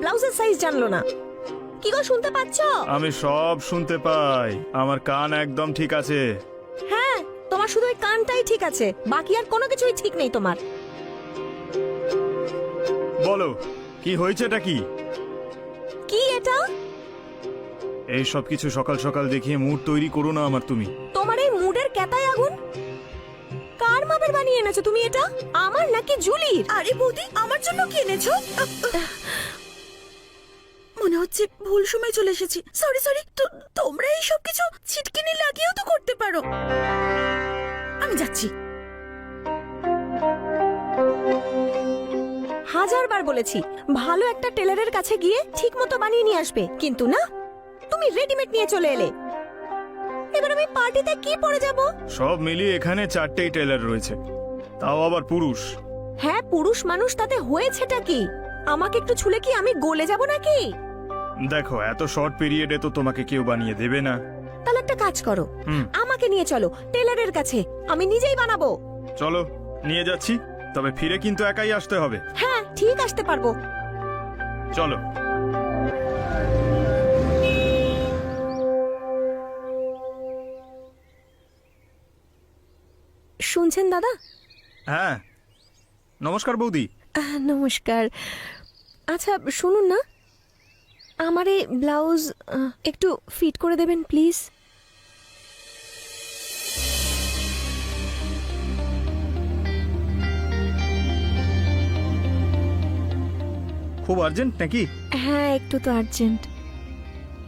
ব্লাউজের সাইজ জানলো না। কি গো, শুনতে পাচ্ছ? আমি সব শুনতে পাই, আমার কান একদম ঠিক আছে। হ্যাঁ, তোমার শুধু ওই কানটাই ঠিক আছে, বাকি আর কোনো কিছুই ঠিক নেই তোমার। বলো কি হয়েছে, এটা কি? কি এটা? এই সব কিছু সকাল সকাল দেখিয়ে মুড তৈরি করো না আমার তুমি। তোমার এই মুডের কেতায় আগুন। কার মাপের বানিয়ে এনেছো তুমি এটা? আমার নাকি জুলির? আরে বৌদি, আমার জন্য কি এনেছো? মনে হচ্ছে ভুল সময় চলে এসেছি। Sorry sorry. তোমরা এই সব কিছু ছিটকিনি লাগিয়েও তো করতে পারো। আমি যাচ্ছি। হাজারবার বলেছি ভালো একটা টেলারের কাছে গিয়ে ঠিক মতো বানিয়ে নিয়ে আসবে, কিন্তু না, তুমি রেডিমেড নিয়ে চলে এলে। এবার আমি পার্টিতে কি পরে যাব? সব মিলিয়ে এখানে 4টেই টেলার রয়েছে, তাও আবার পুরুষ। হ্যাঁ, পুরুষ মানুষ, তাতে হয়েছেটা কি? আমাকে একটু ছুলে কি আমি গলে যাব নাকি? দেখো, এত শর্ট পিরিয়ডে তো তোমাকে কেউ বানিয়ে দেবে না। তাহলে একটা কাজ করো, আমাকে নিয়ে চলো টেলারের কাছে, আমি নিজেই বানাবো। চলো, নিয়ে যাচ্ছি, তবে ফিরে কিন্তু একাই আসতে হবে। হ্যাঁ, ঠিক, আসতে পারবো। চলো। শুনছেন দাদা? হ্যাঁ, নমস্কার বৌদি। নমস্কার। আচ্ছা শুনুন না, আমার এই ব্লাউজ একটু ফিট করে দেবেন প্লিজ। খুব আর্জেন্ট নাকি? হ্যাঁ, একটু তো আর্জেন্ট।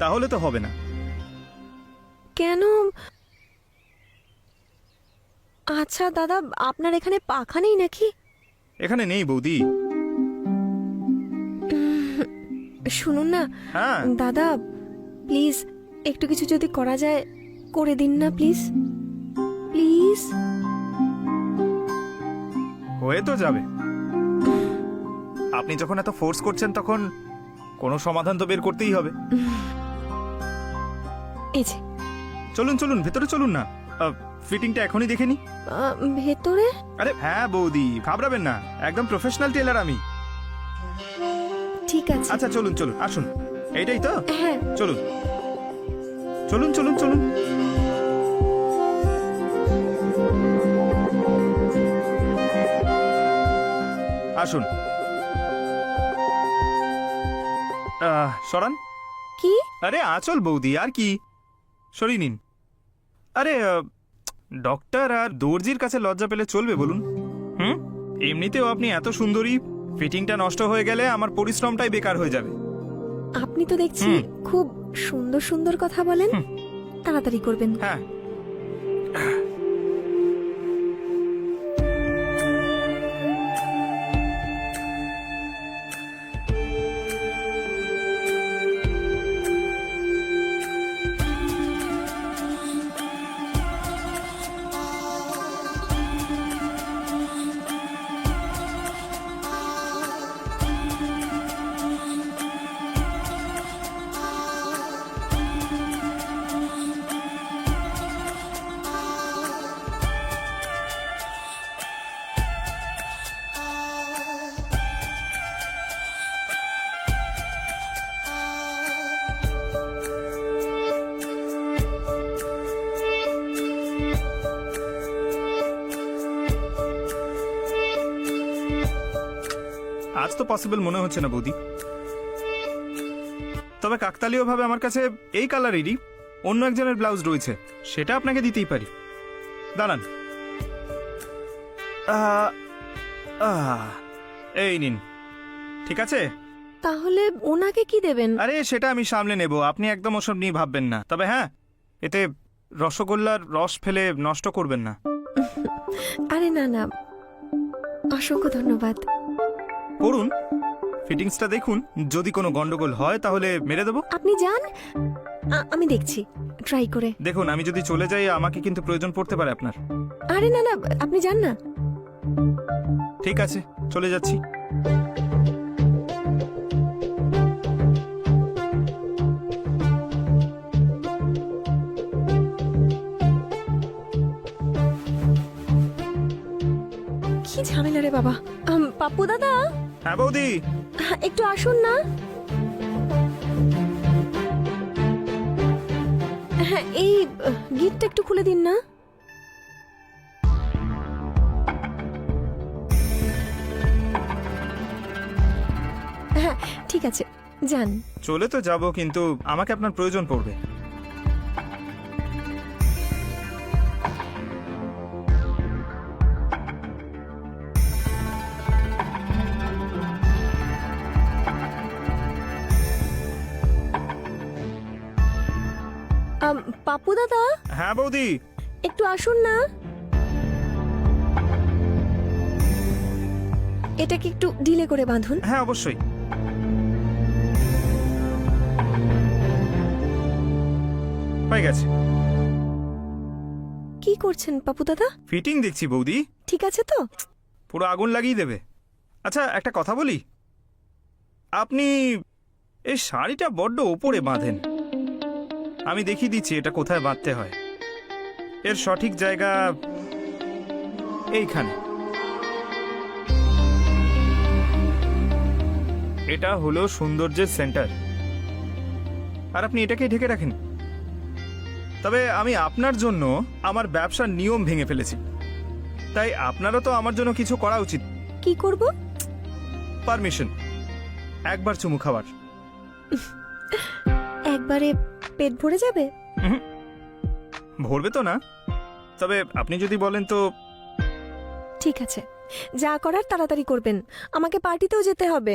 তাহলে তো হবে না। কেন? আচ্ছা দাদা, আপনার এখানে পাখা নেই নাকি? এখানে নেই বৌদি। শুনুন না হ্যাঁ, দাদা, প্লিজ একটু কিছু যদি করা যায় করে দিন না, প্লিজ প্লিজ। হয়ে তো যাবে। আপনি যখন এত ফোর্স করছেন তখন কোনো সমাধান তো বের করতেই হবে। এই যে চলুন চলুন, ভেতরে চলুন না। ফিটিংটা এখনই দেখে নি। ভেতরে? আরে হ্যাঁ বৌদি, ঘাবড়াবেন না, একদম প্রফেশনাল টেলার আমি। ঠিক আছে। আচ্ছা চলুন চলুন, আসুন। এইটাই তো? হ্যাঁ। চলুন চলুন চলুন চলুন। আসুন। সরান। কি? আরে আঁচল বৌদি, আর কি, সরিয়ে নিন। আরে ডক্টর আর দর্জির কাছে লজ্জা পেলে চলবে বলুন? এমনিতেও আপনি এত সুন্দরী, ফিটিংটা নষ্ট হয়ে গেলে আমার পরিশ্রমটাই বেকার হয়ে যাবে। আপনি তো দেখছি খুব সুন্দর সুন্দর কথা বলেন। তাড়াতাড়ি করবেন। হ্যাঁ। আজ তো পসিবল মনে হচ্ছে না বৌদি, তবে কাকতালীয় ভাবে আমার কাছে এই কালারেরই অন্য একজনের ব্লাউজ রয়েছে, সেটা আপনাকে দিতেই পারি। দাঁড়ান। এই নিন, ঠিক আছে? তাহলে ওনাকে কি দেবেন? আরে সেটা আমি সামলে নেব, আপনি একদম ওসব নিয়ে ভাববেন না। তবে হ্যাঁ, এতে রসগোল্লার রস ফেলে নষ্ট করবেন না। আরে না না, অসংখ্য ধন্যবাদ। করুন, ফিটিংসটা দেখুন, যদি কোনো গন্ডগোল হয় তাহলে মেরে দেবো। আপনি যান, আমি দেখছি ট্রাই করে। দেখুন, আমি যদি চলে যাই আমাকে কিন্তু প্রয়োজন পড়তে পারে আপনার। আরে না না, আপনি যান না। ঠিক আছে, চলে যাচ্ছি। কি ঝামেলা রে বাবা। পাপ্পু দাদা, হ্যাঁ বৌদি। একটু আসুন না। হ্যাঁ, এই গিটটা একটু খুলে দিন না। হ্যাঁ ঠিক আছে, যান। চলে তো যাব, কিন্তু আমাকে আপনার প্রয়োজন পড়বে। পাপু দাদা, হ্যাঁ বৌদি। একটু আসুন না। এটাকে একটু ঢিলে করে বাঁধুন। হ্যাঁ অবশ্যই। হয়ে গেছে। কি করছেন পাপু দাদা? ফিটিং দেখছি বৌদি। ঠিক আছে তো? পুরো আগুন লাগিয়ে দেবে। আচ্ছা একটা কথা বলি, আপনি এই শাড়িটা বড্ড ওপরে বাঁধেন। আমি দেখিয়ে দিচ্ছি এটা কোথায় বাঁধতে হয়। এর সঠিক জায়গা এইখানে। এটা হলো সৌন্দর্যের সেন্টার, আর আপনি এটাকে ঢেকে রাখেন। তবে আমি আপনার জন্য আমার ব্যবসার নিয়ম ভেঙে ফেলেছি, তাই আপনারও তো আমার জন্য কিছু করা উচিত। কি করব? পারমিশন, একবার চুমু খাওয়ার। একবারে পেট ভরে যাবে? ভরবে তো না, তবে আপনি যদি বলেন তো। ঠিক আছে, যা করার তাড়াতাড়ি করবেন, আমাকে পার্টিতেও যেতে হবে।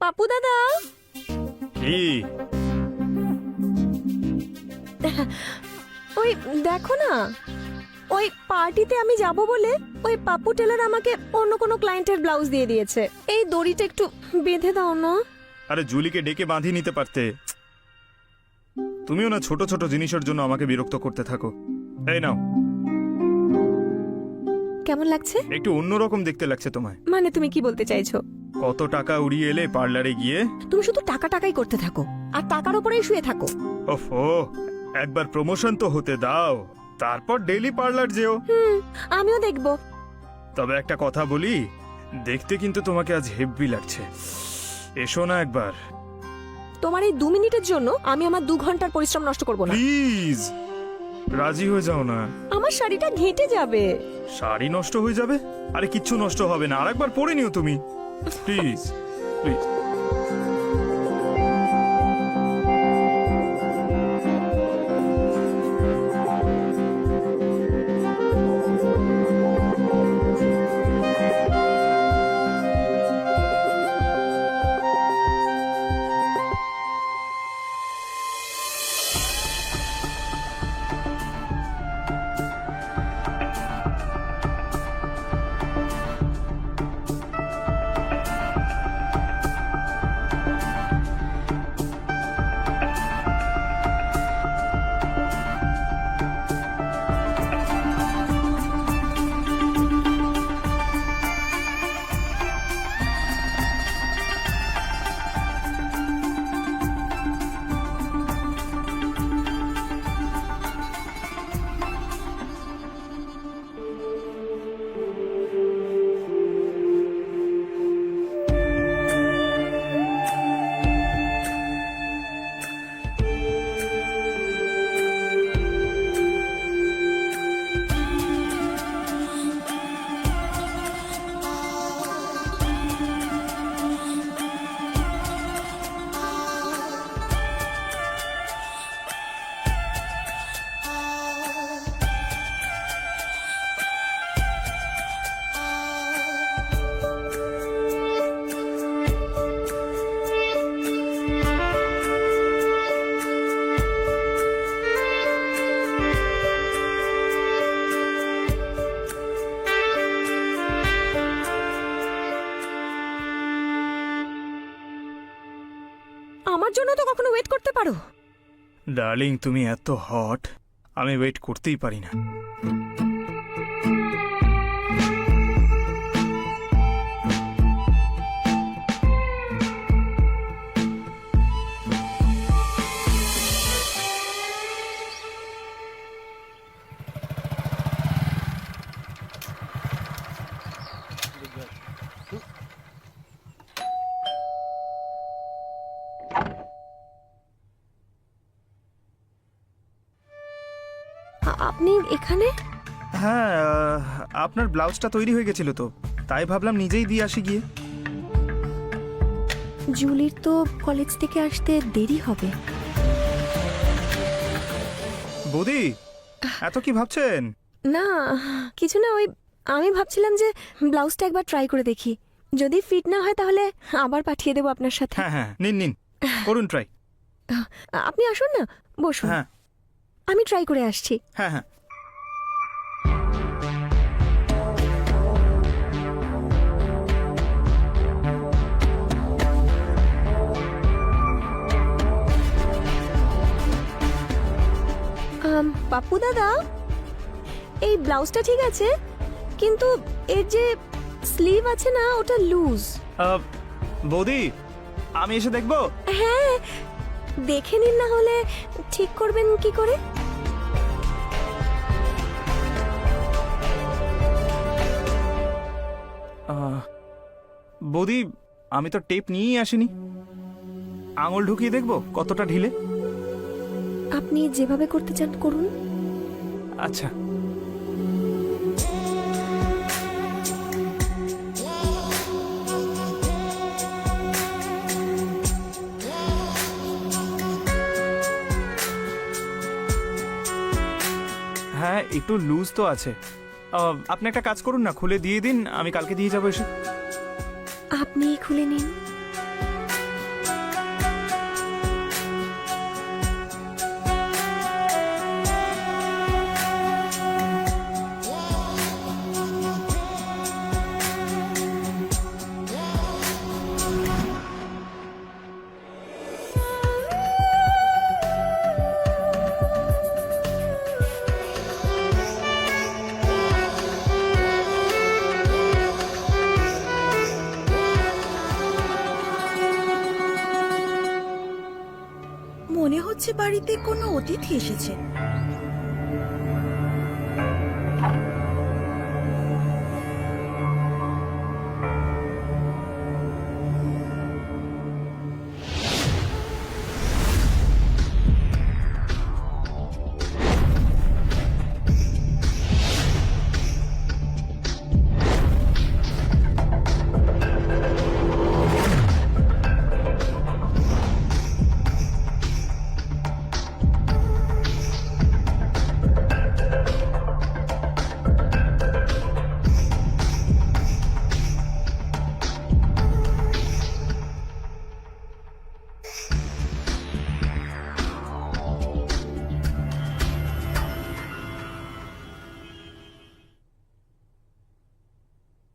পাপু দাদা, কি? ওই দেখো না, ওই পার্টিতে আমি যাব বলে ওই পাপু টেলার আমাকে অন্য কোনো ক্লায়েন্টের ব্লাউজ দিয়ে দিয়েছে। এই দড়িটা একটু বেঁধে দাও না। আরে জুলিকে ডেকে বাঁধিয়ে নিতে পারতে। তুমিও না ছোট ছোট জিনিসের জন্য আমাকে বিরক্ত করতে থাকো। এই নাও। কেমন লাগছে? একটু অন্যরকম দেখতে লাগছে তোমায়। মানে তুমি কি বলতে চাইছো? কত টাকা উড়িয়ে এলে পার্লারে গিয়ে। তুমি শুধু টাকা টাকাই করতে থাকো আর টাকার উপরেই শুয়ে থাকো। ওফো, একবার প্রমোশন তো হতে দাও, তারপর ডেইলি পার্লার যেও। আমিও দেখবো। তবে একটা কথা বলি, দেখতে কিন্তু তোমাকে আজ হেভি লাগছে। এসো না একবার। তোমার এই 2 মিনিটের জন্য আমি আমার 2 ঘন্টার পরিশ্রম নষ্ট করব না। প্লিজ রাজি হয়ে যাও না। আমার শাড়িটা ঘেঁটে যাবে। শাড়ি নষ্ট হয়ে যাবে? আরে কিচ্ছু নষ্ট হবে না, আরেকবার পরে নিও তুমি। Please please. আমার জন্য তো কখনো ওয়েট করতে পারো। ডার্লিং, তুমি এত হট, আমি ওয়েট করতেই পারি না। আপনি এখানে? হ্যাঁ, আপনার ব্লাউজটা তৈরি হয়ে গেছিল তো, তাই ভাবলাম নিজেই দিয়ে আসি গিয়ে। জুলির তো কলেজ থেকে আসতে দেরি হবে। বৌদি, এত কি ভাবছেন? না কিছু না, ওই আমি ভাবছিলাম যে ব্লাউজটা একবার ট্রাই করে দেখি, যদি ফিট না হয় তাহলে আবার পাঠিয়ে দেবো আপনার সাথে। হ্যাঁ হ্যাঁ, নিন নিন, করুন ট্রাই। আপনি আসুন না, বসুন, হ্যাঁ আমি ট্রাই করে আসছি। হ্যাঁ হ্যাঁ। পাপ্পু দাদা, এই ব্লাউজটা ঠিক আছে, কিন্তু এর যে স্লিভ আছে না, ওটা লুজ। বৌদি, আমি এসে দেখবো? হ্যাঁ, দেখে নিন, না হলে ঠিক করবেন কি করে? বৌদি, আমি তো টেপ নিয়েই আসিনি, আঙুল ঢুকিয়ে দেখবো কতটা ঢিলে। আপনি যেভাবে করতে চান করুন। আচ্ছা। হ্যাঁ, একটু লুজ তো আছে। আপনি একটা কাজ করুন না, খুলে দিয়ে দিন, আমি কালকে দিয়ে যাবো এসে। আপনি খুলে নিন। মনে হচ্ছে বাড়িতে কোনো অতিথি এসেছে।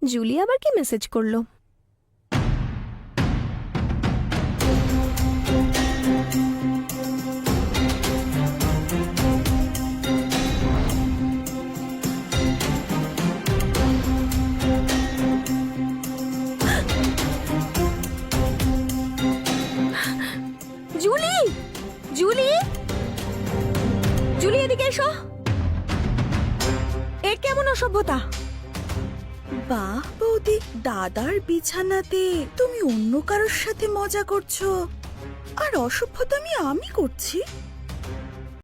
জুলি আবার কি মেসেজ করলো? জুলি, জুলি, জুলি এদিকে এসো। এ কেমন অসভ্যতা! বাহ বৌদি, দাদার বিছানাতে তুমি অন্য কারোর সাথে মজা করছো, আর অসভ্যতামি আমি করছি।